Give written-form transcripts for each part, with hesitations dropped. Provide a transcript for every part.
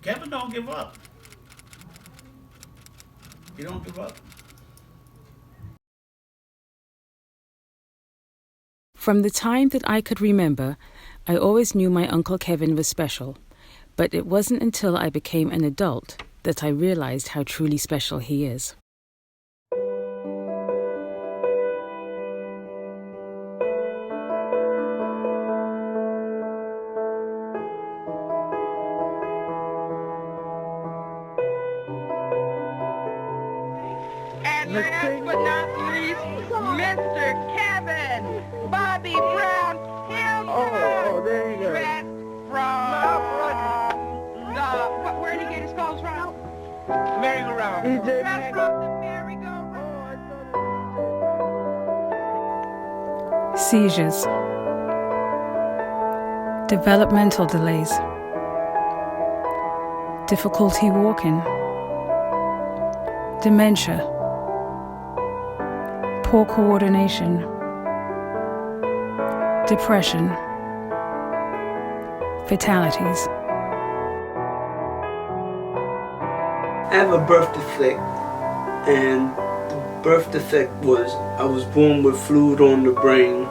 Kevin don't give up. He don't give up. From the time that I could remember, I always knew my Uncle Kevin was special, but it wasn't until I became an adult that I realized how truly special he is. And last but not least, Mr. Kevin Bobby Brown himself. Oh, there you go. From where did he get his clothes from? Merry-go-round. That's from the merry-go-round. Seizures, developmental delays, difficulty walking, dementia, poor coordination, depression, fatalities. I have a birth defect, and the birth defect was I was born with fluid on the brain,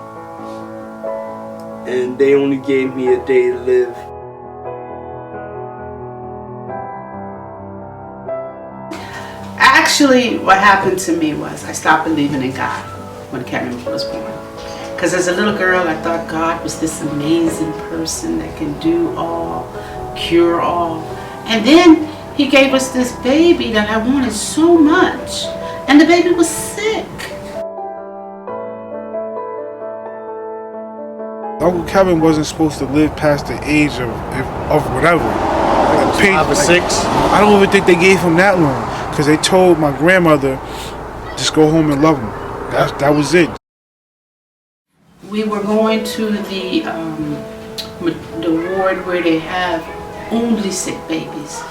and they only gave me a day to live. Actually, what happened to me was I stopped believing in God when Kevin was born. Because as a little girl, I thought God was this amazing person that can do all, cure all. And then he gave us this baby that I wanted so much, and the baby was sick. Uncle Kevin wasn't supposed to live past the age of whatever. Like 5 or 6. I don't even think they gave him that long, because they told my grandmother, just go home and love him. That was it. We were going to the ward where they have only sick babies.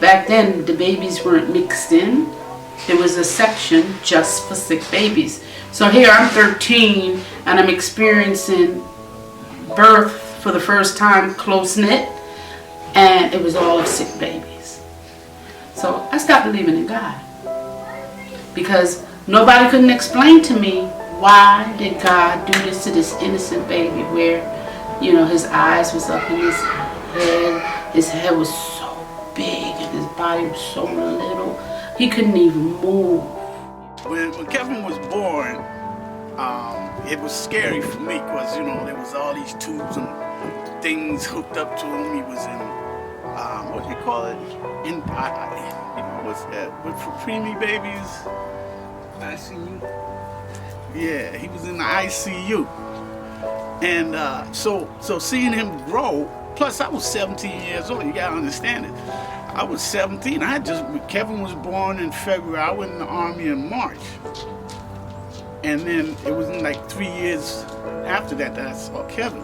Back then, the babies weren't mixed in. There was a section just for sick babies. So here I'm 13 and I'm experiencing birth for the first time, close-knit, and it was all of sick babies. So I stopped believing in God because nobody couldn't explain to me why did God do this to this innocent baby where, you know, his eyes was up in his head was so big and his body was so little, he couldn't even move. When Kevin was born, it was scary for me because, you know, there was all these tubes and things hooked up to him. He was in, what do you call it? What's that? For preemie babies? ICU? Yeah, he was in the ICU. And so seeing him grow, plus I was 17 years old, you gotta understand it. I was 17, Kevin was born in February, I went in the Army in March. And then it was in like 3 years after that I saw Kevin.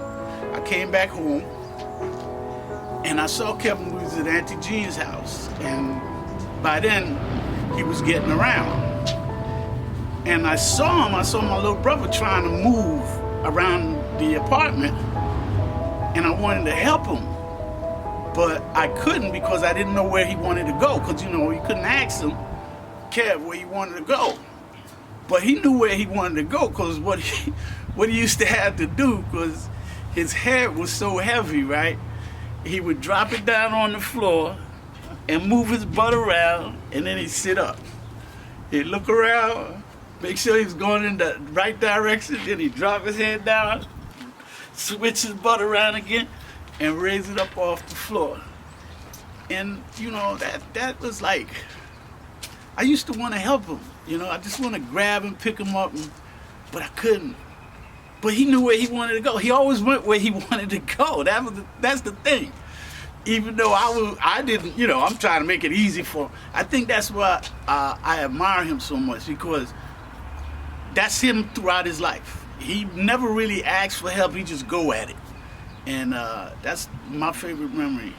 I came back home and I saw Kevin. We was at Auntie Jean's house, and by then he was getting around. And I saw my little brother trying to move around the apartment, and I wanted to help him, but I couldn't because I didn't know where he wanted to go, because, you know, you couldn't ask him, Kev, where he wanted to go. But he knew where he wanted to go, because what he used to have to do, because his head was so heavy, right? He would drop it down on the floor and move his butt around, and then he'd sit up. He'd look around, make sure he was going in the right direction, then he'd drop his head down, switch his butt around again, and raise it up off the floor. And, you know, that was like, I used to want to help him. You know, I just want to grab him, pick him up, but I couldn't. But he knew where he wanted to go. He always went where he wanted to go. That's the thing. Even though I didn't, you know, I'm trying to make it easy for him. I think that's why I admire him so much, because that's him throughout his life. He never really asked for help. He just go at it. And that's my favorite memory.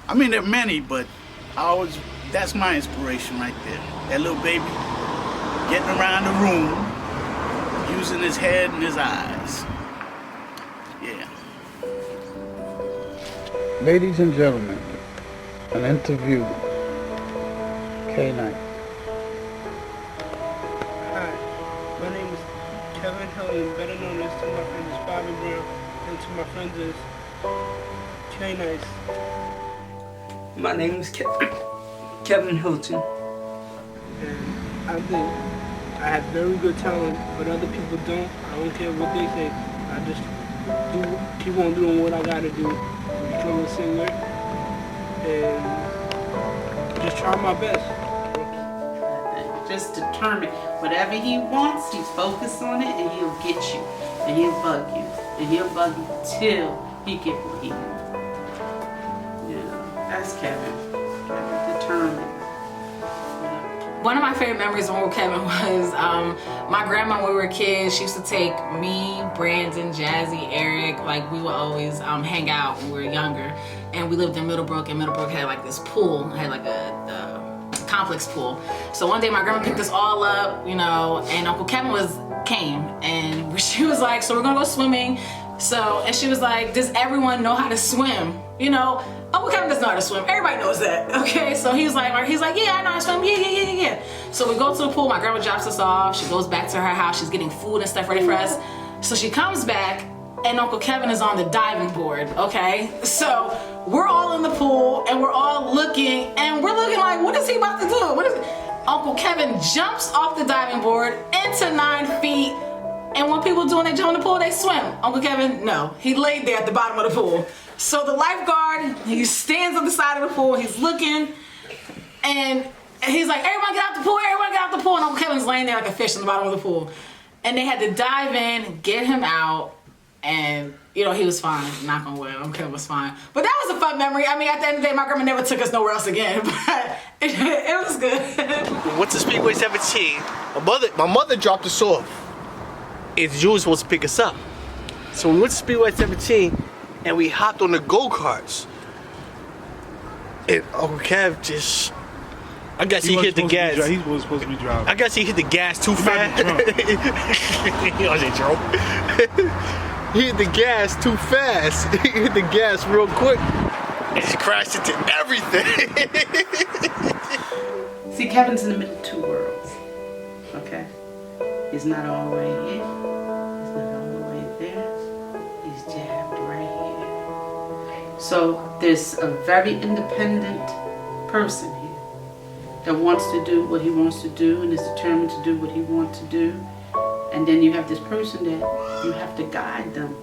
I mean, there are many, but that's my inspiration right there. That little baby getting around the room, using his head and his eyes. Yeah. Ladies and gentlemen, An interview. K-Night. Hi, my name is Kevin Hilton, better known as to my friends as Bobby Brown, and to my friends as K-Nice. My name is Kevin Hilton. And I think I have very good talent, but other people don't. I don't care what they think. I just keep on doing what I gotta do to become a singer, and just try my best. Just determined. Whatever he wants, he's focused on it, and he'll get you, and he'll bug you, and he'll bug you till he get what he wants. Yeah, that's Kevin. Kevin, determined. One of my favorite memories of Uncle Kevin was my grandma when we were kids. She used to take me, Brandon, Jazzy, Eric. Like, we would always hang out when we were younger. And we lived in Middlebrook, and Middlebrook had like this pool, had like a complex pool. So one day my grandma picked us all up, you know, and Uncle Kevin came, and she was like, so we're gonna go swimming. And she was like, does everyone know how to swim? You know, Uncle Kevin doesn't know how to swim. Everybody knows that, okay? So he's like, yeah, I know how to swim, yeah. So we go to the pool, my grandma drops us off, she goes back to her house, she's getting food and stuff ready for us. So she comes back, and Uncle Kevin is on the diving board, okay? So we're all in the pool, and we're all looking, like, what is he about to do? Uncle Kevin jumps off the diving board into 9 feet, and when people do when they jump in the pool, they swim. Uncle Kevin, no. He laid there at the bottom of the pool. So the lifeguard, he stands on the side of the pool, he's looking, and he's like, everyone get out the pool, everyone get out the pool, and Uncle Kevin's laying there like a fish in the bottom of the pool. And they had to dive in, get him out, and you know, he was fine, knock on wood, Uncle Kevin was fine. But that was a fun memory. I mean, at the end of the day, my grandma never took us nowhere else again, but it was good. Went to Speedway 17, my mother dropped us off. And Jules was supposed to pick us up. So we went to Speedway 17, and we hopped on the go-karts. And Uncle Kev just, I guess he hit the gas. He was supposed to be driving. I guess he hit the gas too fast. He wasn't drunk. He hit the gas too fast. He hit the gas real quick. And he crashed into everything. See, Kevin's in the middle of two worlds, okay? He's not all the way here. He's not all the way there. He's jabbed right here. So there's a very independent person here that wants to do what he wants to do and is determined to do what he wants to do. And then you have this person that you have to guide them.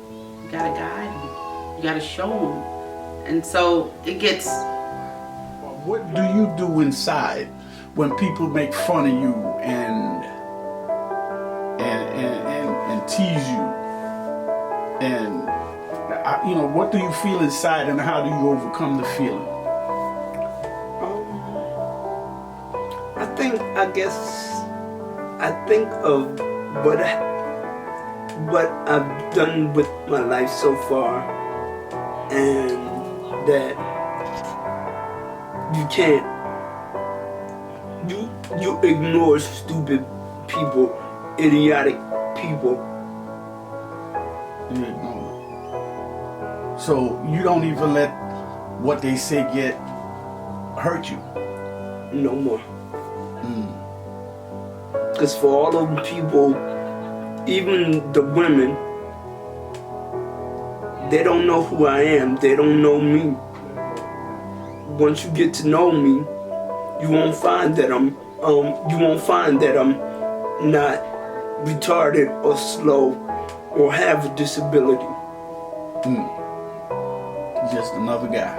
You gotta guide them. You gotta show them. And so it gets... What do you do inside when people make fun of you and tease you? And you know, what do you feel inside, and how do you overcome the feeling? I think of what I've done with my life so far, and that you can't, you ignore stupid people, idiotic people. You ignore it. So you don't even let what they say hurt you? No more. Because for all of the people, even the women, they don't know who I am. They don't know me. Once you get to know me, you won't find that I'm not retarded or slow or have a disability. Just another guy.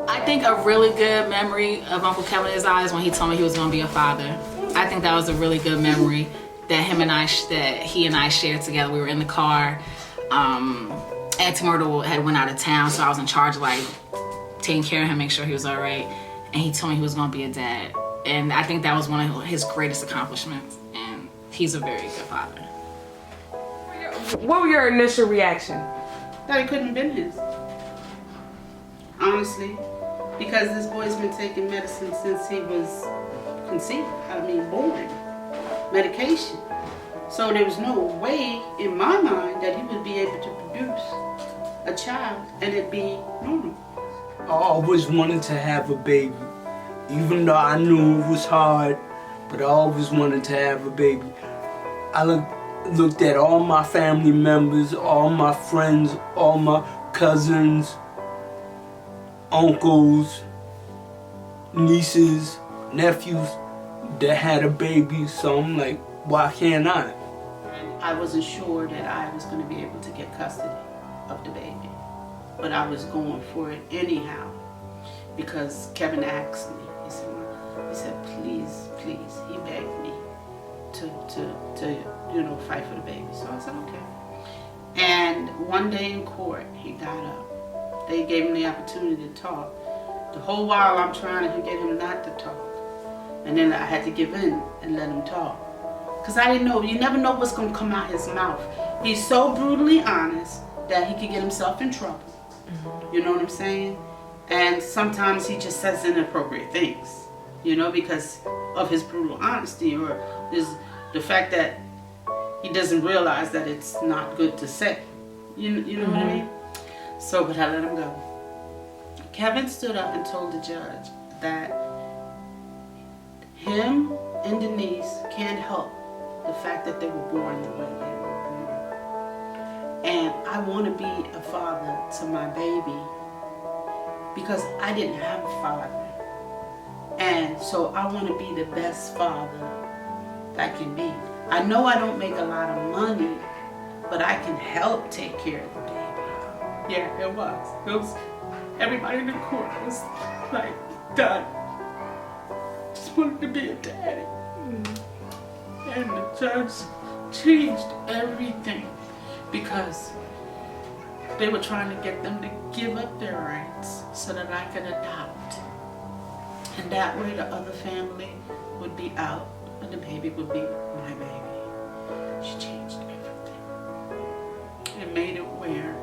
I think a really good memory of Uncle Kevin in his eyes when he told me he was going to be a father. I think that was a really good memory that he and I shared together. We were in the car. Auntie Myrtle had went out of town, so I was in charge of like taking care of him, make sure he was all right. And he told me he was going to be a dad. And I think that was one of his greatest accomplishments. And he's a very good father. What was your initial reaction? That it couldn't have been his. Honestly. Because this boy's been taking medicine since he was conceived. Born. Medication. So there was no way in my mind that he would be able to produce a child and it be normal. I always wanted to have a baby. Even though I knew it was hard, but I always wanted to have a baby. I looked at all my family members, all my friends, all my cousins, uncles, nieces, nephews that had a baby, so I'm like, why can't I? I wasn't sure that I was going to be able to get custody of the baby, but I was going for it anyhow because Kevin asked me. He said, please, please. He begged me to fight for the baby. So I said, okay. And one day in court, he got up. They gave him the opportunity to talk. The whole while I'm trying to get him not to talk. And then I had to give in and let him talk. Because I didn't know, you never know what's going to come out his mouth. He's so brutally honest that he could get himself in trouble. Mm-hmm. You know what I'm saying? And sometimes he just says inappropriate things, because of his brutal honesty or the fact that he doesn't realize that it's not good to say. You know mm-hmm. what I mean? So, but I let him go. Kevin stood up and told the judge that him and Denise can't help the fact that they were born the way they were born. And I want to be a father to my baby because I didn't have a father. And so I want to be the best father that I can be. I know I don't make a lot of money, but I can help take care of the baby. Yeah, it was. Everybody in the court was like done. Just wanted to be a daddy. And the judge changed everything because they were trying to get them to give up their rights so that I could adopt. And that way the other family would be out and the baby would be my baby. She changed everything. It made it where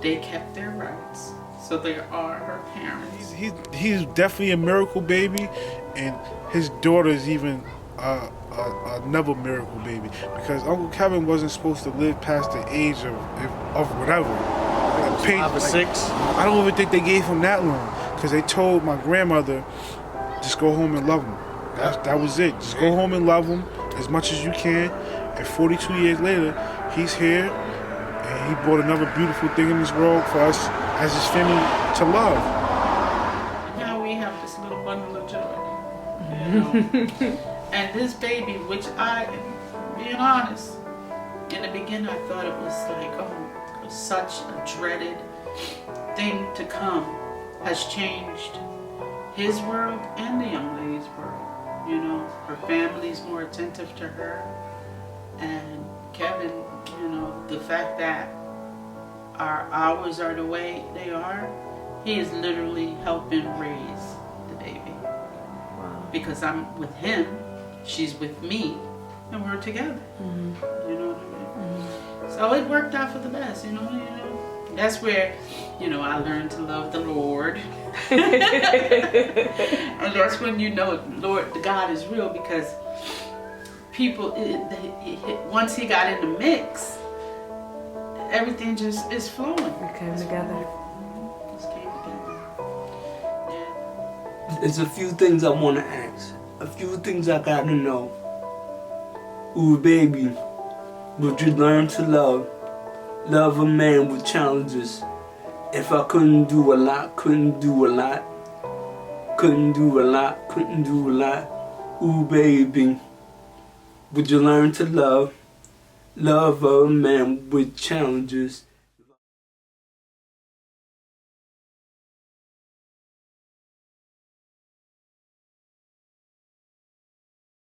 they kept their rights. So they are her parents. He's definitely a miracle baby, and his daughter is even another miracle baby because Uncle Kevin wasn't supposed to live past the age of whatever. 5 or 6. I don't even think they gave him that long because they told my grandmother, just go home and love him. That was it. Just go home and love him as much as you can. And 42 years later, he's here, and he brought another beautiful thing in this world for us as his family to love. Now we have this little bundle of joy. And this baby, which being honest, in the beginning I thought it was like, such a dreaded thing to come, has changed his world and the young lady's world. Her family's more attentive to her. And Kevin, the fact that our hours are the way they are, he is literally helping raise the baby. Wow. Because I'm with him, she's with me, and we're together. Mm-hmm. You know what I mean? Mm-hmm. So it worked out for the best, That's where, I learned to love the Lord. And that's when Lord, God is real because people, once he got in the mix, everything just is flowing. It came together. Just came together. Yeah. There's a few things I want to ask. A few things I got to know. Ooh, baby, would you learn to love a man with challenges? If I couldn't do a lot, ooh, baby, would you learn to love a man with challenges?